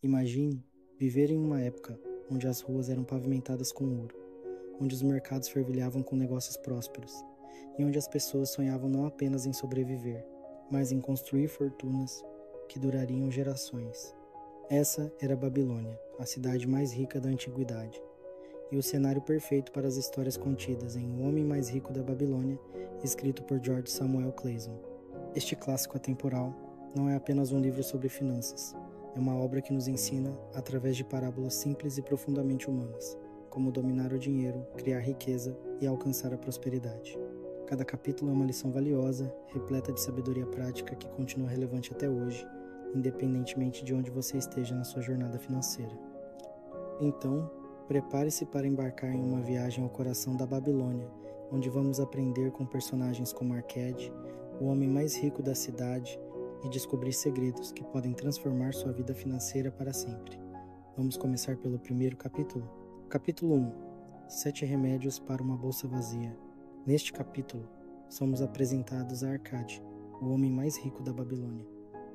Imagine viver em uma época onde as ruas eram pavimentadas com ouro, onde os mercados fervilhavam com negócios prósperos e onde as pessoas sonhavam não apenas em sobreviver, mas em construir fortunas que durariam gerações. Essa era a Babilônia, a cidade mais rica da antiguidade, e o cenário perfeito para as histórias contidas em O Homem Mais Rico da Babilônia, escrito por George Samuel Clayson. Este clássico atemporal não é apenas um livro sobre finanças, é uma obra que nos ensina, através de parábolas simples e profundamente humanas, como dominar o dinheiro, criar riqueza e alcançar a prosperidade. Cada capítulo é uma lição valiosa, repleta de sabedoria prática que continua relevante até hoje, independentemente de onde você esteja na sua jornada financeira. Então, prepare-se para embarcar em uma viagem ao coração da Babilônia, onde vamos aprender com personagens como Arcade, o homem mais rico da cidade, e descobrir segredos que podem transformar sua vida financeira para sempre. Vamos começar pelo primeiro capítulo. Capítulo 1. 7 remédios para uma bolsa vazia. Neste capítulo, somos apresentados a Arcade, o homem mais rico da Babilônia,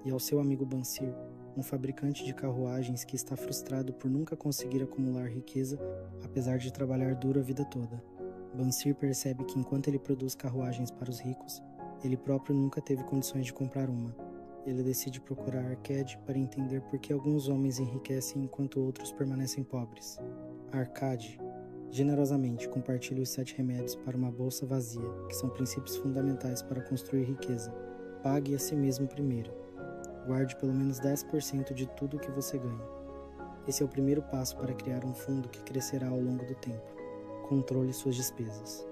e ao seu amigo Bansir, um fabricante de carruagens que está frustrado por nunca conseguir acumular riqueza, apesar de trabalhar duro a vida toda. Bansir percebe que enquanto ele produz carruagens para os ricos, ele próprio nunca teve condições de comprar uma. Ele decide procurar Arcade para entender por que alguns homens enriquecem enquanto outros permanecem pobres. Arcade generosamente compartilha os 7 remédios para uma bolsa vazia, que são princípios fundamentais para construir riqueza. Pague a si mesmo primeiro. Guarde pelo menos 10% de tudo que você ganha. Esse é o primeiro passo para criar um fundo que crescerá ao longo do tempo. Controle suas despesas.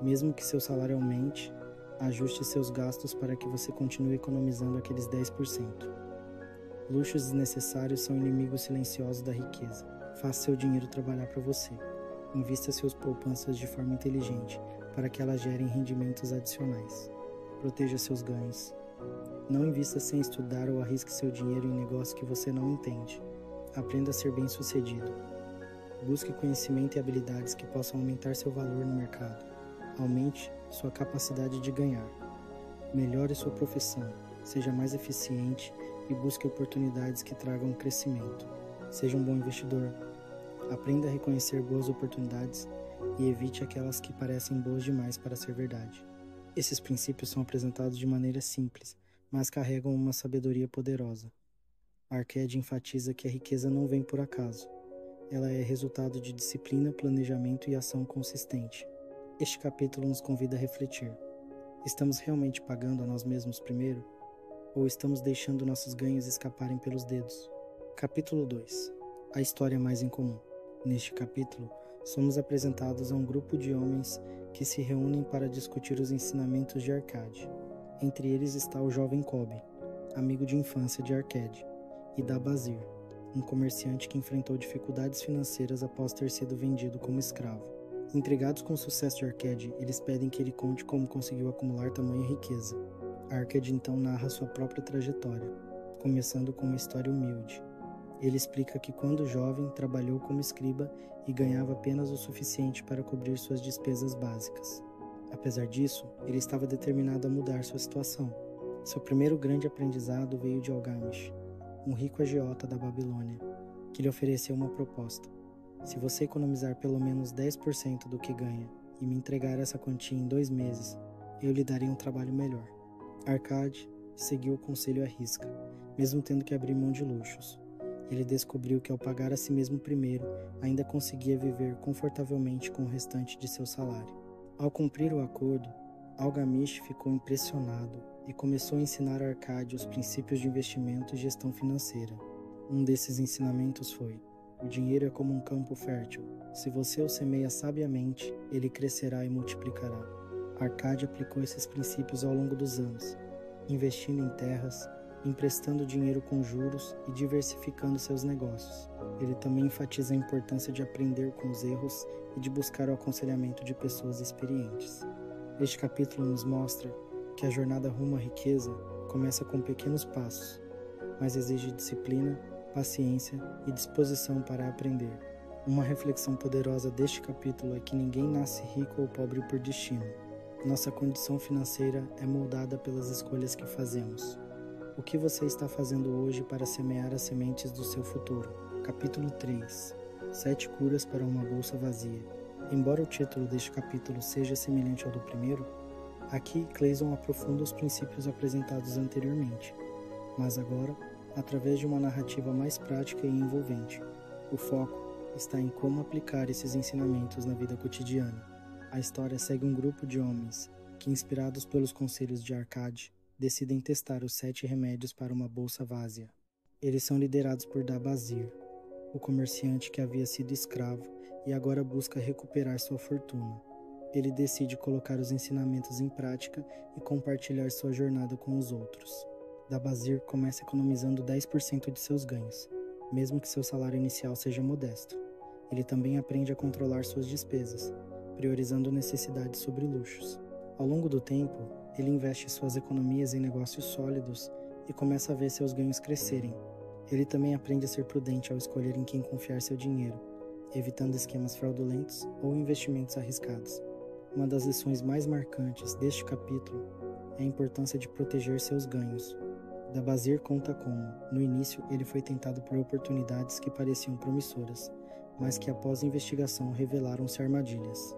Mesmo que seu salário aumente, ajuste seus gastos para que você continue economizando aqueles 10%. Luxos desnecessários são inimigos silenciosos da riqueza. Faça seu dinheiro trabalhar para você. Invista suas poupanças de forma inteligente para que elas gerem rendimentos adicionais. Proteja seus ganhos. Não invista sem estudar ou arrisque seu dinheiro em negócio que você não entende. Aprenda a ser bem-sucedido. Busque conhecimento e habilidades que possam aumentar seu valor no mercado. Aumente sua capacidade de ganhar. Melhore sua profissão, seja mais eficiente e busque oportunidades que tragam crescimento. Seja um bom investidor. Aprenda a reconhecer boas oportunidades e evite aquelas que parecem boas demais para ser verdade. Esses princípios são apresentados de maneira simples, mas carregam uma sabedoria poderosa. Arcade enfatiza que a riqueza não vem por acaso. Ela é resultado de disciplina, planejamento e ação consistente. Este capítulo nos convida a refletir. Estamos realmente pagando a nós mesmos primeiro? Ou estamos deixando nossos ganhos escaparem pelos dedos? Capítulo 2. A história mais incomum. Neste capítulo, somos apresentados a um grupo de homens que se reúnem para discutir os ensinamentos de Arcade. Entre eles está o jovem Kobe, amigo de infância de Arcade, e Dabazir, um comerciante que enfrentou dificuldades financeiras após ter sido vendido como escravo. Intrigados com o sucesso de Arcade, eles pedem que ele conte como conseguiu acumular tamanha riqueza. Arcade então narra sua própria trajetória, começando com uma história humilde. Ele explica que quando jovem trabalhou como escriba e ganhava apenas o suficiente para cobrir suas despesas básicas. Apesar disso, ele estava determinado a mudar sua situação. Seu primeiro grande aprendizado veio de Algamish, um rico agiota da Babilônia, que lhe ofereceu uma proposta. Se você economizar pelo menos 10% do que ganha e me entregar essa quantia em 2 meses, eu lhe darei um trabalho melhor. Arcade seguiu o conselho à risca, mesmo tendo que abrir mão de luxos. Ele descobriu que ao pagar a si mesmo primeiro, ainda conseguia viver confortavelmente com o restante de seu salário. Ao cumprir o acordo, Algamish ficou impressionado e começou a ensinar a Arcade os princípios de investimento e gestão financeira. Um desses ensinamentos foi: o dinheiro é como um campo fértil. Se você o semeia sabiamente, ele crescerá e multiplicará. Arcade aplicou esses princípios ao longo dos anos, investindo em terras, emprestando dinheiro com juros e diversificando seus negócios. Ele também enfatiza a importância de aprender com os erros e de buscar o aconselhamento de pessoas experientes. Este capítulo nos mostra que a jornada rumo à riqueza começa com pequenos passos, mas exige disciplina, paciência e disposição para aprender. Uma reflexão poderosa deste capítulo é que ninguém nasce rico ou pobre por destino. Nossa condição financeira é moldada pelas escolhas que fazemos. O que você está fazendo hoje para semear as sementes do seu futuro? Capítulo 3. 7 curas para uma bolsa vazia. Embora o título deste capítulo seja semelhante ao do primeiro, aqui Clayson aprofunda os princípios apresentados anteriormente, mas agora, através de uma narrativa mais prática e envolvente. O foco está em como aplicar esses ensinamentos na vida cotidiana. A história segue um grupo de homens que, inspirados pelos conselhos de Arkady, decidem testar os 7 remédios para uma bolsa vazia. Eles são liderados por Dabazir, o comerciante que havia sido escravo e agora busca recuperar sua fortuna. Ele decide colocar os ensinamentos em prática e compartilhar sua jornada com os outros. Dabazir começa economizando 10% de seus ganhos, mesmo que seu salário inicial seja modesto. Ele também aprende a controlar suas despesas, priorizando necessidades sobre luxos. Ao longo do tempo, ele investe suas economias em negócios sólidos e começa a ver seus ganhos crescerem. Ele também aprende a ser prudente ao escolher em quem confiar seu dinheiro, evitando esquemas fraudulentos ou investimentos arriscados. Uma das lições mais marcantes deste capítulo é a importância de proteger seus ganhos. Dabazir conta como, no início, ele foi tentado por oportunidades que pareciam promissoras, mas que após investigação revelaram-se armadilhas.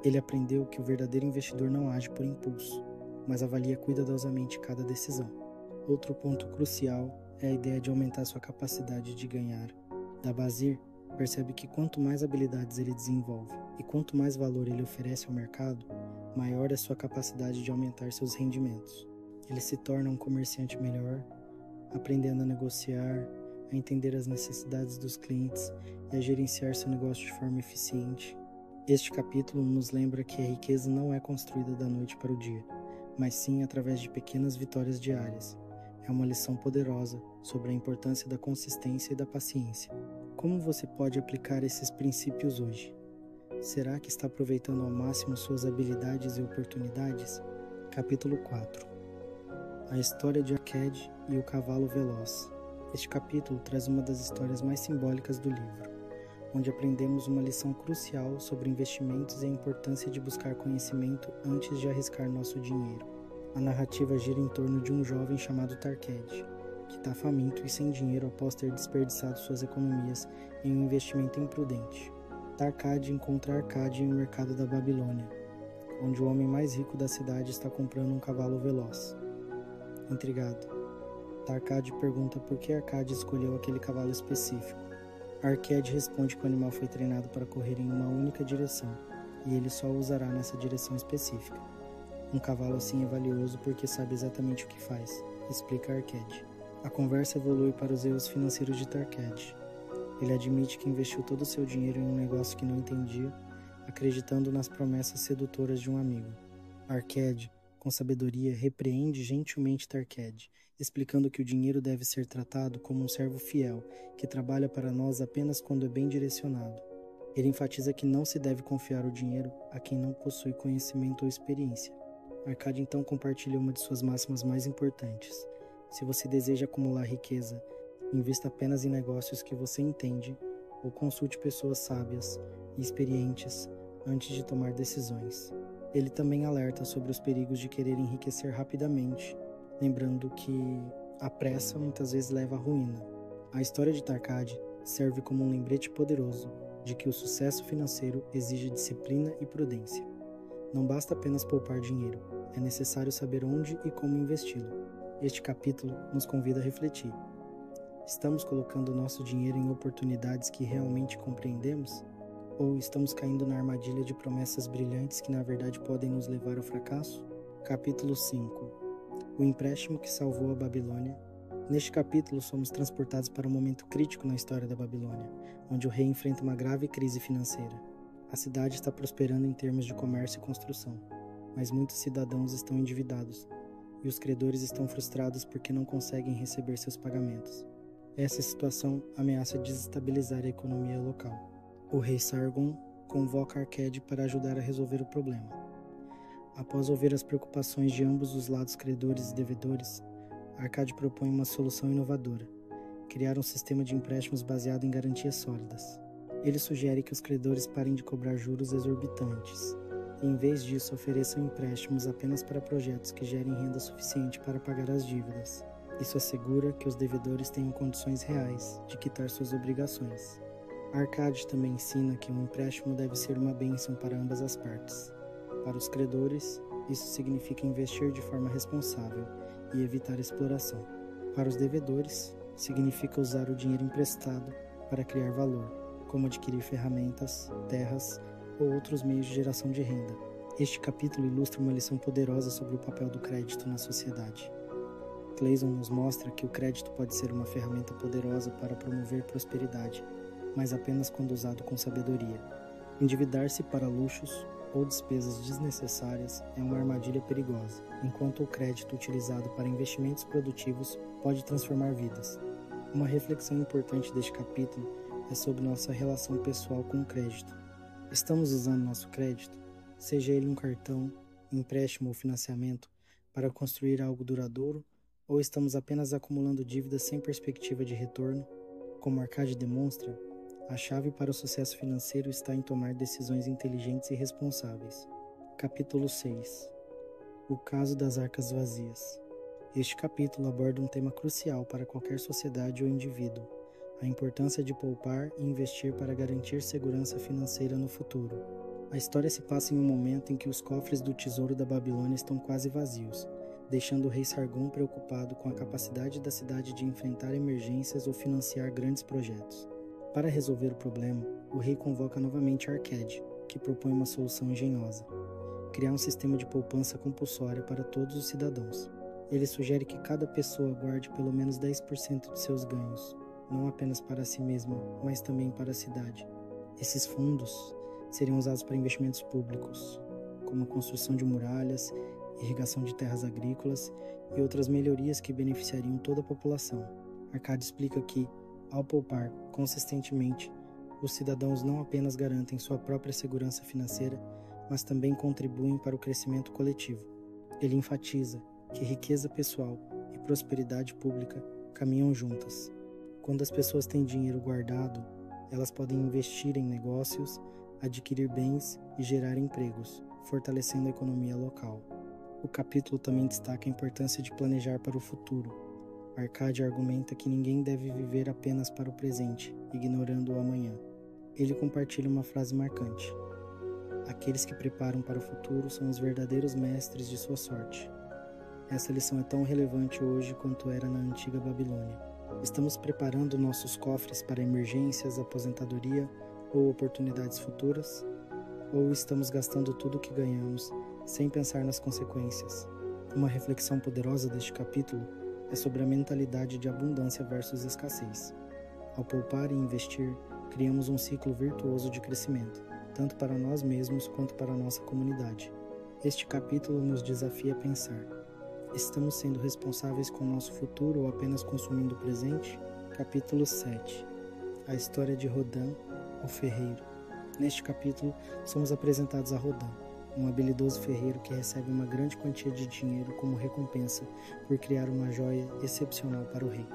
Ele aprendeu que o verdadeiro investidor não age por impulso, mas avalia cuidadosamente cada decisão. Outro ponto crucial é a ideia de aumentar sua capacidade de ganhar. Dabazir percebe que quanto mais habilidades ele desenvolve e quanto mais valor ele oferece ao mercado, maior é sua capacidade de aumentar seus rendimentos. Ele se torna um comerciante melhor, aprendendo a negociar, a entender as necessidades dos clientes e a gerenciar seu negócio de forma eficiente. Este capítulo nos lembra que a riqueza não é construída da noite para o dia, mas sim através de pequenas vitórias diárias. É uma lição poderosa sobre a importância da consistência e da paciência. Como você pode aplicar esses princípios hoje? Será que está aproveitando ao máximo suas habilidades e oportunidades? Capítulo 4. A história de Arkady e o cavalo veloz. Este capítulo traz uma das histórias mais simbólicas do livro, onde aprendemos uma lição crucial sobre investimentos e a importância de buscar conhecimento antes de arriscar nosso dinheiro. A narrativa gira em torno de um jovem chamado Arkady, que está faminto e sem dinheiro após ter desperdiçado suas economias em um investimento imprudente. Arkady encontra Arkady no mercado da Babilônia, onde o homem mais rico da cidade está comprando um cavalo veloz. Intrigado, Arkady pergunta por que Arkady escolheu aquele cavalo específico. Arkady responde que o animal foi treinado para correr em uma única direção, e ele só o usará nessa direção específica. Um cavalo assim é valioso porque sabe exatamente o que faz, explica Arkady. A conversa evolui para os erros financeiros de Arkady. Ele admite que investiu todo o seu dinheiro em um negócio que não entendia, acreditando nas promessas sedutoras de um amigo. Arkady, com sabedoria, repreende gentilmente Arkady, explicando que o dinheiro deve ser tratado como um servo fiel, que trabalha para nós apenas quando é bem direcionado. Ele enfatiza que não se deve confiar o dinheiro a quem não possui conhecimento ou experiência. Arkady então compartilha uma de suas máximas mais importantes. Se você deseja acumular riqueza, invista apenas em negócios que você entende ou consulte pessoas sábias e experientes antes de tomar decisões. Ele também alerta sobre os perigos de querer enriquecer rapidamente, lembrando que a pressa muitas vezes leva à ruína. A história de Arkady serve como um lembrete poderoso de que o sucesso financeiro exige disciplina e prudência. Não basta apenas poupar dinheiro, é necessário saber onde e como investi-lo. Este capítulo nos convida a refletir. Estamos colocando nosso dinheiro em oportunidades que realmente compreendemos? Ou estamos caindo na armadilha de promessas brilhantes que na verdade podem nos levar ao fracasso? Capítulo 5. O empréstimo que salvou a Babilônia. Neste capítulo somos transportados para um momento crítico na história da Babilônia, onde o rei enfrenta uma grave crise financeira. A cidade está prosperando em termos de comércio e construção, mas muitos cidadãos estão endividados, e os credores estão frustrados porque não conseguem receber seus pagamentos. Essa situação ameaça desestabilizar a economia local. O rei Sargon convoca Arkady para ajudar a resolver o problema. Após ouvir as preocupações de ambos os lados, credores e devedores, Arkady propõe uma solução inovadora: criar um sistema de empréstimos baseado em garantias sólidas. Ele sugere que os credores parem de cobrar juros exorbitantes e, em vez disso, ofereçam empréstimos apenas para projetos que gerem renda suficiente para pagar as dívidas. Isso assegura que os devedores tenham condições reais de quitar suas obrigações. Arcade também ensina que um empréstimo deve ser uma bênção para ambas as partes. Para os credores, isso significa investir de forma responsável e evitar exploração. Para os devedores, significa usar o dinheiro emprestado para criar valor, como adquirir ferramentas, terras ou outros meios de geração de renda. Este capítulo ilustra uma lição poderosa sobre o papel do crédito na sociedade. Clayson nos mostra que o crédito pode ser uma ferramenta poderosa para promover prosperidade, mas apenas quando usado com sabedoria. Endividar-se para luxos ou despesas desnecessárias é uma armadilha perigosa, enquanto o crédito utilizado para investimentos produtivos pode transformar vidas. Uma reflexão importante deste capítulo é sobre nossa relação pessoal com o crédito. Estamos usando nosso crédito, seja ele um cartão, empréstimo ou financiamento, para construir algo duradouro, ou estamos apenas acumulando dívidas sem perspectiva de retorno? Como Arcade demonstra, a chave para o sucesso financeiro está em tomar decisões inteligentes e responsáveis. Capítulo 6. O caso das arcas vazias. Este capítulo aborda um tema crucial para qualquer sociedade ou indivíduo: a importância de poupar e investir para garantir segurança financeira no futuro. A história se passa em um momento em que os cofres do tesouro da Babilônia estão quase vazios, deixando o rei Sargon preocupado com a capacidade da cidade de enfrentar emergências ou financiar grandes projetos. Para resolver o problema, o rei convoca novamente Arcade, que propõe uma solução engenhosa: criar um sistema de poupança compulsória para todos os cidadãos. Ele sugere que cada pessoa guarde pelo menos 10% de seus ganhos, não apenas para si mesma, mas também para a cidade. Esses fundos seriam usados para investimentos públicos, como a construção de muralhas, irrigação de terras agrícolas e outras melhorias que beneficiariam toda a população. Arcade explica que, ao poupar consistentemente, os cidadãos não apenas garantem sua própria segurança financeira, mas também contribuem para o crescimento coletivo. Ele enfatiza que riqueza pessoal e prosperidade pública caminham juntas. Quando as pessoas têm dinheiro guardado, elas podem investir em negócios, adquirir bens e gerar empregos, fortalecendo a economia local. O capítulo também destaca a importância de planejar para o futuro. Arcade argumenta que ninguém deve viver apenas para o presente, ignorando o amanhã. Ele compartilha uma frase marcante: aqueles que preparam para o futuro são os verdadeiros mestres de sua sorte. Essa lição é tão relevante hoje quanto era na antiga Babilônia. Estamos preparando nossos cofres para emergências, aposentadoria ou oportunidades futuras? Ou estamos gastando tudo o que ganhamos, sem pensar nas consequências? Uma reflexão poderosa deste capítulo é sobre a mentalidade de abundância versus escassez. Ao poupar e investir, criamos um ciclo virtuoso de crescimento, tanto para nós mesmos quanto para a nossa comunidade. Este capítulo nos desafia a pensar: estamos sendo responsáveis com o nosso futuro ou apenas consumindo o presente? Capítulo 7. A história de Rodin, o ferreiro. Neste capítulo, somos apresentados a Rodin, um habilidoso ferreiro que recebe uma grande quantia de dinheiro como recompensa por criar uma joia excepcional para o rei.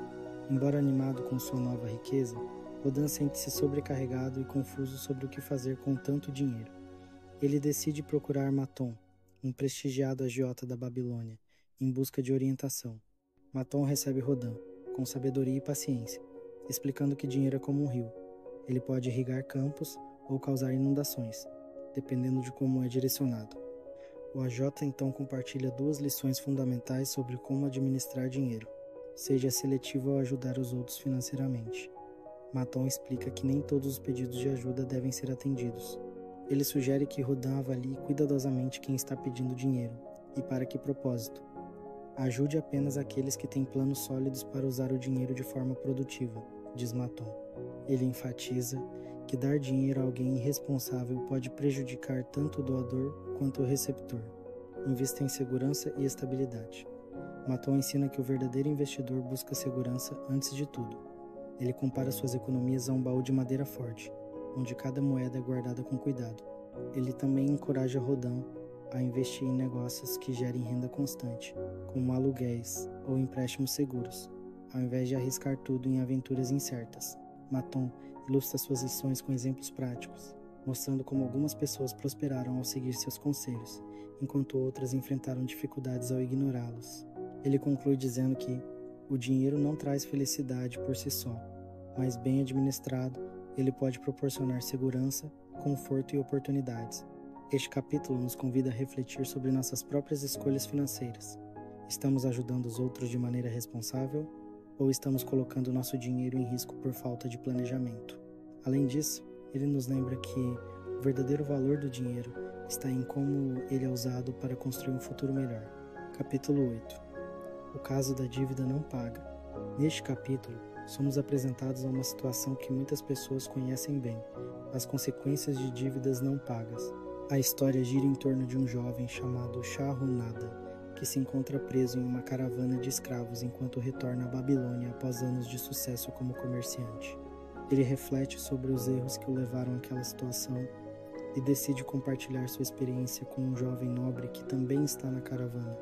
Embora animado com sua nova riqueza, Rodin sente-se sobrecarregado e confuso sobre o que fazer com tanto dinheiro. Ele decide procurar Maton, um prestigiado agiota da Babilônia, em busca de orientação. Maton recebe Rodin, com sabedoria e paciência, explicando que dinheiro é como um rio. Ele pode irrigar campos ou causar inundações, dependendo de como é direcionado. O agiota então compartilha 2 lições fundamentais sobre como administrar dinheiro. Seja seletivo ao ajudar os outros financeiramente. Maton explica que nem todos os pedidos de ajuda devem ser atendidos. Ele sugere que Rodin avalie cuidadosamente quem está pedindo dinheiro e para que propósito. Ajude apenas aqueles que têm planos sólidos para usar o dinheiro de forma produtiva, diz Maton. Ele enfatiza que dar dinheiro a alguém irresponsável pode prejudicar tanto o doador quanto o receptor. Invista em segurança e estabilidade. Maton ensina que o verdadeiro investidor busca segurança antes de tudo. Ele compara suas economias a um baú de madeira forte, onde cada moeda é guardada com cuidado. Ele também encoraja Rodin a investir em negócios que gerem renda constante, como aluguéis ou empréstimos seguros, ao invés de arriscar tudo em aventuras incertas. Maton ilustra suas lições com exemplos práticos, mostrando como algumas pessoas prosperaram ao seguir seus conselhos, enquanto outras enfrentaram dificuldades ao ignorá-los. Ele conclui dizendo que O dinheiro não traz felicidade por si só, mas bem administrado, ele pode proporcionar segurança, conforto e oportunidades. Este capítulo nos convida a refletir sobre nossas próprias escolhas financeiras. Estamos ajudando os outros de maneira responsável ou estamos colocando nosso dinheiro em risco por falta de planejamento? Além disso, ele nos lembra que o verdadeiro valor do dinheiro está em como ele é usado para construir um futuro melhor. Capítulo 8. O caso da dívida não paga. Neste capítulo, somos apresentados a uma situação que muitas pessoas conhecem bem: as consequências de dívidas não pagas. A história gira em torno de um jovem chamado Shahunada, que se encontra preso em uma caravana de escravos enquanto retorna à Babilônia após anos de sucesso como comerciante. Ele reflete sobre os erros que o levaram àquela situação e decide compartilhar sua experiência com um jovem nobre que também está na caravana.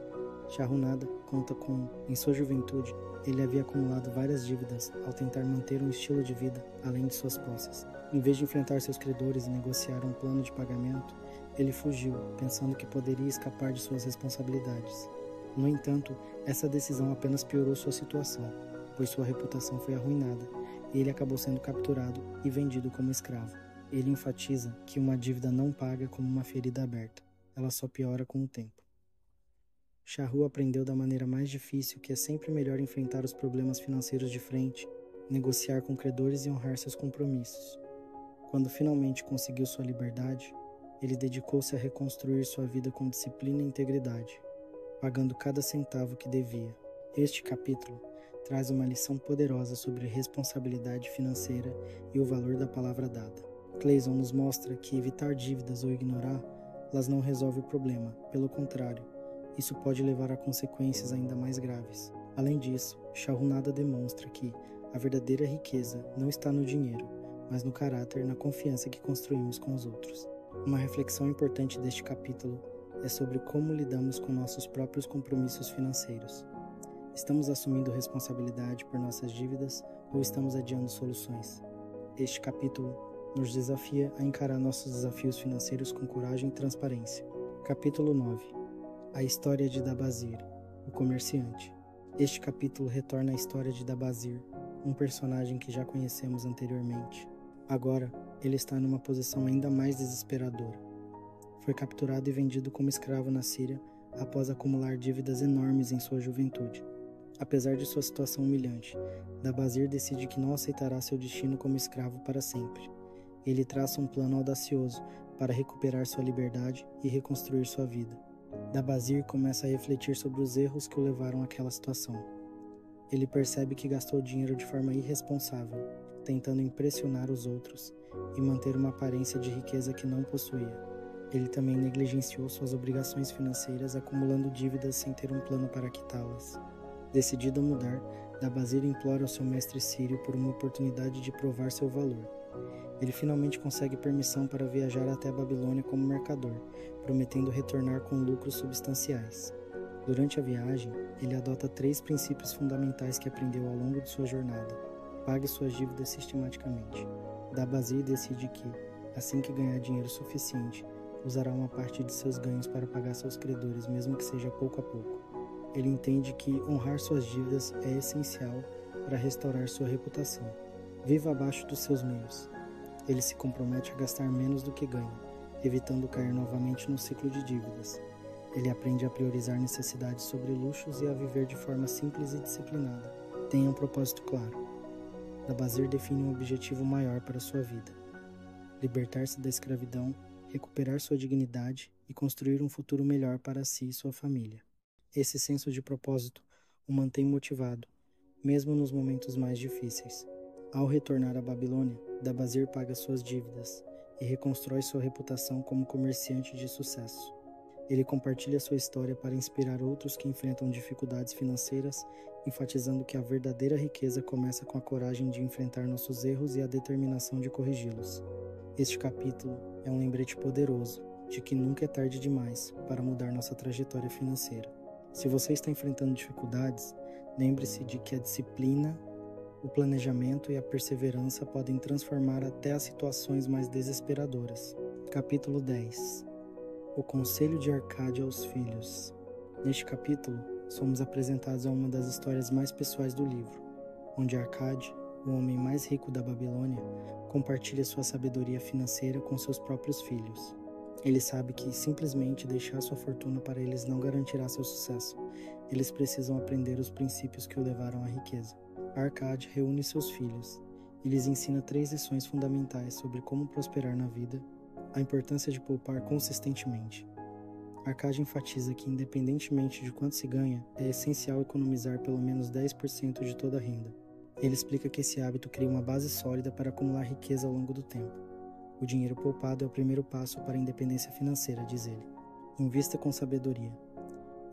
Shahunada conta como, em sua juventude, ele havia acumulado várias dívidas ao tentar manter um estilo de vida além de suas posses. Em vez de enfrentar seus credores e negociar um plano de pagamento, ele fugiu, pensando que poderia escapar de suas responsabilidades. No entanto, essa decisão apenas piorou sua situação, pois sua reputação foi arruinada e ele acabou sendo capturado e vendido como escravo. Ele enfatiza que uma dívida não paga como uma ferida aberta, ela só piora com o tempo. Shahu aprendeu da maneira mais difícil que é sempre melhor enfrentar os problemas financeiros de frente, negociar com credores e honrar seus compromissos. Quando finalmente conseguiu sua liberdade, ele dedicou-se a reconstruir sua vida com disciplina e integridade, pagando cada centavo que devia. Este capítulo traz uma lição poderosa sobre responsabilidade financeira e o valor da palavra dada. Clayson nos mostra que evitar dívidas ou ignorá-las não resolve o problema, pelo contrário, isso pode levar a consequências ainda mais graves. Além disso, Shahunada demonstra que a verdadeira riqueza não está no dinheiro, mas no caráter e na confiança que construímos com os outros. Uma reflexão importante deste capítulo é sobre como lidamos com nossos próprios compromissos financeiros. Estamos assumindo responsabilidade por nossas dívidas ou estamos adiando soluções? Este capítulo nos desafia a encarar nossos desafios financeiros com coragem e transparência. Capítulo 9. A história de Dabazir, o comerciante. Este capítulo retorna à história de Dabazir, um personagem que já conhecemos anteriormente. Agora, ele está numa posição ainda mais desesperadora. Foi capturado e vendido como escravo na Síria após acumular dívidas enormes em sua juventude. Apesar de sua situação humilhante, Dabazir decide que não aceitará seu destino como escravo para sempre. Ele traça um plano audacioso para recuperar sua liberdade e reconstruir sua vida. Dabazir começa a refletir sobre os erros que o levaram àquela situação. Ele percebe que gastou dinheiro de forma irresponsável, tentando impressionar os outros e manter uma aparência de riqueza que não possuía. Ele também negligenciou suas obrigações financeiras, acumulando dívidas sem ter um plano para quitá-las. Decidido a mudar, Dabazir implora ao seu mestre sírio por uma oportunidade de provar seu valor. Ele finalmente consegue permissão para viajar até a Babilônia como mercador, prometendo retornar com lucros substanciais. Durante a viagem, ele adota 3 princípios fundamentais que aprendeu ao longo de sua jornada. Pague suas dívidas sistematicamente. Dabazir decide que, assim que ganhar dinheiro suficiente, usará uma parte de seus ganhos para pagar seus credores, mesmo que seja pouco a pouco. Ele entende que honrar suas dívidas é essencial para restaurar sua reputação. Viva abaixo dos seus meios. Ele se compromete a gastar menos do que ganha, evitando cair novamente no ciclo de dívidas. Ele aprende a priorizar necessidades sobre luxos e a viver de forma simples e disciplinada. Tenha um propósito claro. Dabazir define um objetivo maior para sua vida: libertar-se da escravidão, recuperar sua dignidade e construir um futuro melhor para si e sua família. Esse senso de propósito o mantém motivado, mesmo nos momentos mais difíceis. Ao retornar à Babilônia, Dabazir paga suas dívidas e reconstrói sua reputação como comerciante de sucesso. Ele compartilha sua história para inspirar outros que enfrentam dificuldades financeiras, enfatizando que a verdadeira riqueza começa com a coragem de enfrentar nossos erros e a determinação de corrigi-los. Este capítulo é um lembrete poderoso de que nunca é tarde demais para mudar nossa trajetória financeira. Se você está enfrentando dificuldades, lembre-se de que a disciplina, o planejamento e a perseverança podem transformar até as situações mais desesperadoras. Capítulo 10. O Conselho de Arcádia aos Filhos. Neste capítulo, somos apresentados a uma das histórias mais pessoais do livro, onde Arcade, o homem mais rico da Babilônia, compartilha sua sabedoria financeira com seus próprios filhos. Ele sabe que simplesmente deixar sua fortuna para eles não garantirá seu sucesso. Eles precisam aprender os princípios que o levaram à riqueza. Arcade reúne seus filhos e lhes ensina 3 lições fundamentais sobre como prosperar na vida, a importância de poupar consistentemente. Arcade enfatiza que, independentemente de quanto se ganha, é essencial economizar pelo menos 10% de toda a renda. Ele explica que esse hábito cria uma base sólida para acumular riqueza ao longo do tempo. O dinheiro poupado é o primeiro passo para a independência financeira, diz ele. Invista com sabedoria.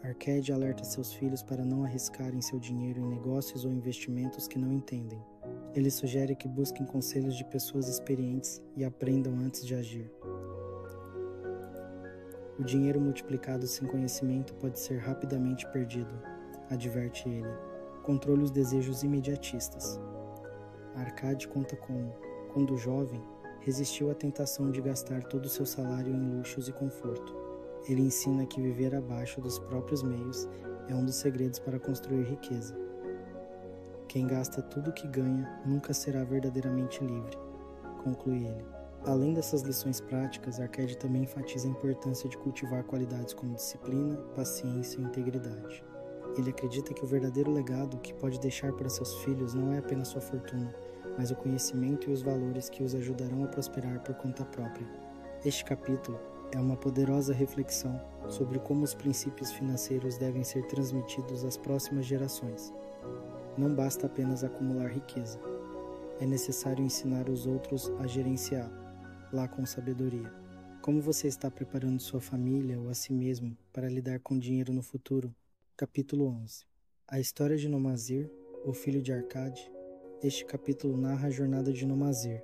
Arcade alerta seus filhos para não arriscarem seu dinheiro em negócios ou investimentos que não entendem. Ele sugere que busquem conselhos de pessoas experientes e aprendam antes de agir. O dinheiro multiplicado sem conhecimento pode ser rapidamente perdido, adverte ele. Controle os desejos imediatistas. Arcade conta como, quando jovem, resistiu à tentação de gastar todo o seu salário em luxos e conforto. Ele ensina que viver abaixo dos próprios meios é um dos segredos para construir riqueza. Quem gasta tudo o que ganha nunca será verdadeiramente livre, conclui ele. Além dessas lições práticas, Arcade também enfatiza a importância de cultivar qualidades como disciplina, paciência e integridade. Ele acredita que o verdadeiro legado que pode deixar para seus filhos não é apenas sua fortuna, mas o conhecimento e os valores que os ajudarão a prosperar por conta própria. Este capítulo é uma poderosa reflexão sobre como os princípios financeiros devem ser transmitidos às próximas gerações. Não basta apenas acumular riqueza. É necessário ensinar os outros a gerenciá-la, lá com sabedoria. Como você está preparando sua família ou a si mesmo para lidar com dinheiro no futuro? Capítulo 11. A história de Nomazir, o filho de Arcade. Este capítulo narra a jornada de Nomazir,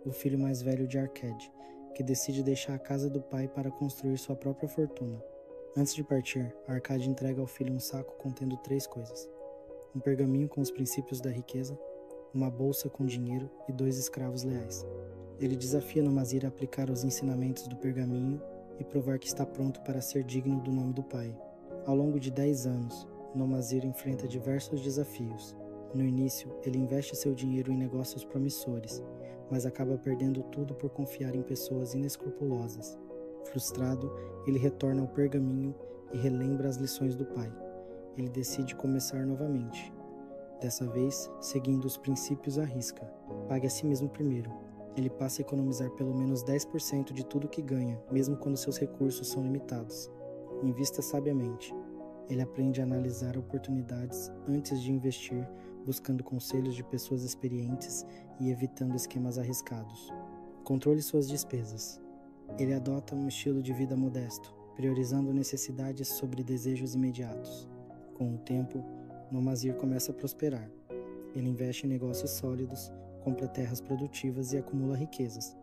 o filho mais velho de Arcade, que decide deixar a casa do pai para construir sua própria fortuna. Antes de partir, Arcade entrega ao filho um saco contendo 3 coisas: um pergaminho com os princípios da riqueza, uma bolsa com dinheiro e 2 escravos leais. Ele desafia Nomazir a aplicar os ensinamentos do pergaminho e provar que está pronto para ser digno do nome do pai. Ao longo de 10 anos, Nomazir enfrenta diversos desafios. No início, ele investe seu dinheiro em negócios promissores, mas acaba perdendo tudo por confiar em pessoas inescrupulosas. Frustrado, ele retorna ao pergaminho e relembra as lições do pai. Ele decide começar novamente. Dessa vez, seguindo os princípios à risca. Pague a si mesmo primeiro. Ele passa a economizar pelo menos 10% de tudo que ganha, mesmo quando seus recursos são limitados. Invista sabiamente. Ele aprende a analisar oportunidades antes de investir, buscando conselhos de pessoas experientes e evitando esquemas arriscados. Controle suas despesas. Ele adota um estilo de vida modesto, priorizando necessidades sobre desejos imediatos. Com o tempo, Nomazir começa a prosperar. Ele investe em negócios sólidos, compra terras produtivas e acumula riquezas.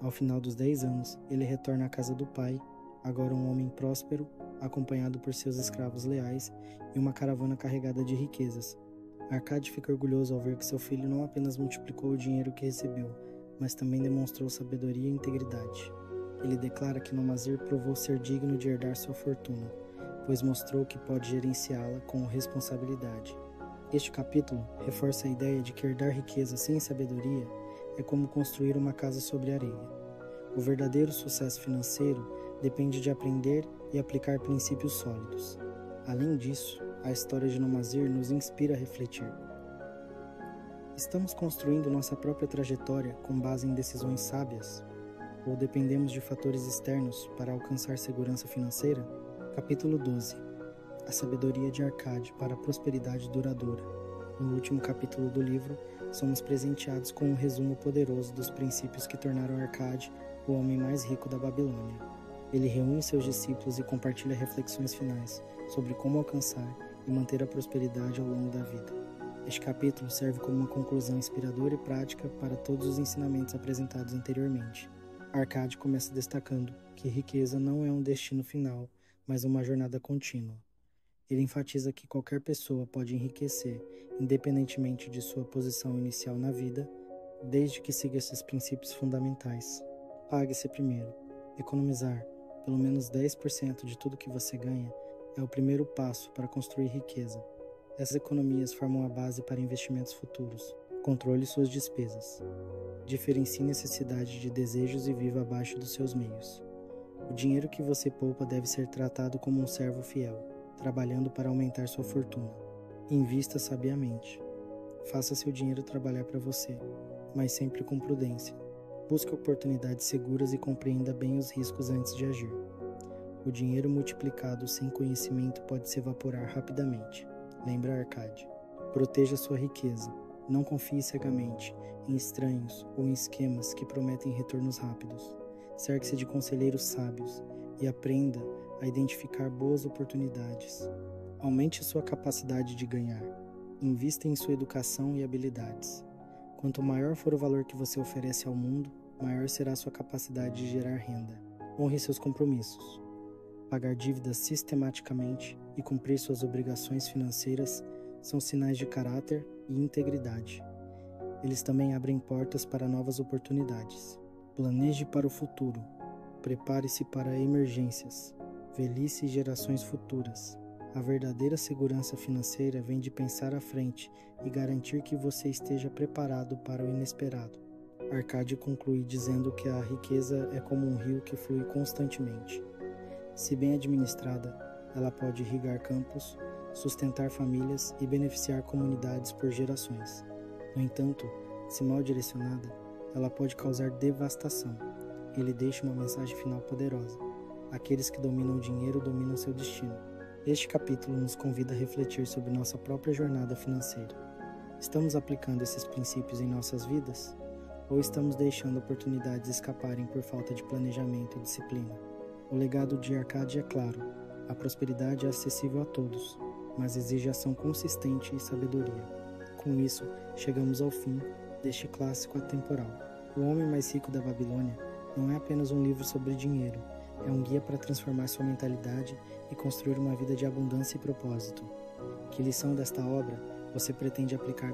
Ao final dos 10 anos, ele retorna à casa do pai, agora um homem próspero, acompanhado por seus escravos leais e uma caravana carregada de riquezas. Arcade fica orgulhoso ao ver que seu filho não apenas multiplicou o dinheiro que recebeu, mas também demonstrou sabedoria e integridade. Ele declara que Nomazir provou ser digno de herdar sua fortuna, pois mostrou que pode gerenciá-la com responsabilidade. Este capítulo reforça a ideia de que herdar riqueza sem sabedoria é como construir uma casa sobre areia. O verdadeiro sucesso financeiro depende de aprender e aplicar princípios sólidos. Além disso, a história de Nomazir nos inspira a refletir. Estamos construindo nossa própria trajetória com base em decisões sábias? Ou dependemos de fatores externos para alcançar segurança financeira? Capítulo 12. A sabedoria de Arcade para a prosperidade duradoura. No último capítulo do livro, somos presenteados com um resumo poderoso dos princípios que tornaram Arcade o homem mais rico da Babilônia. Ele reúne seus discípulos e compartilha reflexões finais sobre como alcançar e manter a prosperidade ao longo da vida. Este capítulo serve como uma conclusão inspiradora e prática para todos os ensinamentos apresentados anteriormente. Arcade começa destacando que riqueza não é um destino final, mas uma jornada contínua. Ele enfatiza que qualquer pessoa pode enriquecer, independentemente de sua posição inicial na vida, desde que siga esses princípios fundamentais. Pague-se primeiro. Economizar pelo menos 10% de tudo que você ganha é o primeiro passo para construir riqueza. Essas economias formam a base para investimentos futuros. Controle suas despesas. Diferencie necessidade de desejos e viva abaixo dos seus meios. O dinheiro que você poupa deve ser tratado como um servo fiel, trabalhando para aumentar sua fortuna. Invista sabiamente. Faça seu dinheiro trabalhar para você, mas sempre com prudência. Busque oportunidades seguras e compreenda bem os riscos antes de agir. O dinheiro multiplicado sem conhecimento pode se evaporar rapidamente. Lembra Arcade. Proteja sua riqueza. Não confie cegamente em estranhos ou em esquemas que prometem retornos rápidos. Cerque-se de conselheiros sábios e aprenda a identificar boas oportunidades. Aumente sua capacidade de ganhar. Invista em sua educação e habilidades. Quanto maior for o valor que você oferece ao mundo, maior será sua capacidade de gerar renda. Honre seus compromissos. Pagar dívidas sistematicamente e cumprir suas obrigações financeiras são sinais de caráter e integridade. Eles também abrem portas para novas oportunidades. Planeje para o futuro. Prepare-se para emergências, velhice e gerações futuras. A verdadeira segurança financeira vem de pensar à frente e garantir que você esteja preparado para o inesperado. Arcade conclui dizendo que a riqueza é como um rio que flui constantemente. Se bem administrada, ela pode irrigar campos, sustentar famílias e beneficiar comunidades por gerações. No entanto, se mal direcionada, ela pode causar devastação. Ele deixa uma mensagem final poderosa. Aqueles que dominam o dinheiro dominam seu destino. Este capítulo nos convida a refletir sobre nossa própria jornada financeira. Estamos aplicando esses princípios em nossas vidas? Ou estamos deixando oportunidades escaparem por falta de planejamento e disciplina? O legado de Arcade é claro. A prosperidade é acessível a todos, mas exige ação consistente e sabedoria. Com isso, chegamos ao fim deste clássico atemporal. O Homem Mais Rico da Babilônia não é apenas um livro sobre dinheiro, é um guia para transformar sua mentalidade e construir uma vida de abundância e propósito. Que lição desta obra você pretende aplicar